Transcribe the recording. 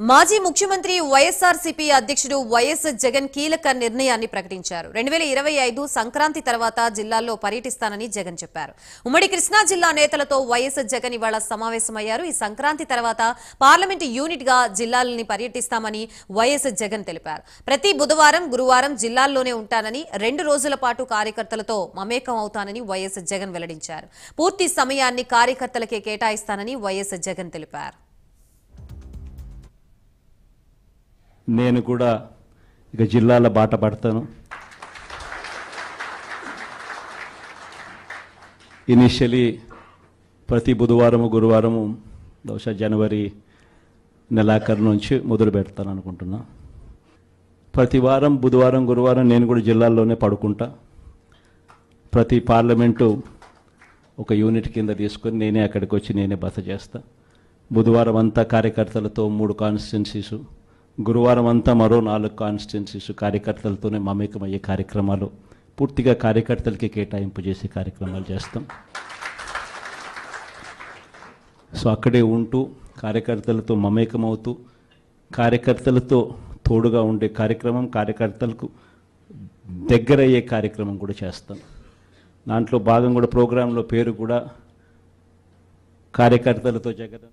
మాజీ ముఖ్యమంత్రి వైఎస్ఆర్సీపీ అధ్యక్షుడు వైఎస్ జగన్ కీలక నిర్ణయాన్ని ప్రకటించారు. 2025 సంక్రాంతి తర్వాత జిల్లాల్లో పర్యటిస్తానని జగన్ చెప్పారు. ఉమ్మడి కృష్ణా జిల్లా నేతలతో వైఎస్ జగన్ ఇవాళ సమావేశమయ్యారు. ఈ సంక్రాంతి తర్వాత పార్లమెంటు యూనిట్ గా జిల్లాలని పర్యటిస్తామని వైఎస్ జగన్ తెలిపారు. ప్రతి బుధవారం, గురువారం జిల్లాల్లోనే ఉంటానని, 2 రోజుల పాటు కార్యకర్తలతో మమేకం అవుతానని వైఎస్ జగన్ వెల్లడించారు. పూర్తి సమయాన్ని కార్యకర్తలకే కేటాయిస్తానని వైఎస్ జగన్ తెలిపారు. నేను కూడా ఇక జిల్లాల బాట పడతాను. ఇనిషియలీ ప్రతి బుధవారము, గురువారము బహుశా జనవరి నెలాఖరు నుంచి మొదలు పెడతాను అనుకుంటున్నా. ప్రతి వారం బుధవారం, గురువారం నేను కూడా జిల్లాల్లోనే పడుకుంటా. ప్రతి పార్లమెంటు ఒక యూనిట్ కింద తీసుకొని నేనే అక్కడికి వచ్చి నేనే బస చేస్తా. బుధవారం అంతా కార్యకర్తలతో 3 కాన్స్టిట్యున్సీసు, గురువారం అంతా మరో 4 కాన్స్టిట్యున్సీస్ కార్యకర్తలతోనే మమేకమయ్యే కార్యక్రమాలు, పూర్తిగా కార్యకర్తలకి కేటాయింపు చేసే కార్యక్రమాలు చేస్తాం. సో అక్కడే ఉంటూ కార్యకర్తలతో మమేకమవుతూ కార్యకర్తలతో తోడుగా ఉండే కార్యక్రమం, కార్యకర్తలకు దగ్గరయ్యే కార్యక్రమం కూడా చేస్తాం. దాంట్లో భాగం కూడా ప్రోగ్రాంలో పేరు కూడా కార్యకర్తలతో జగన్.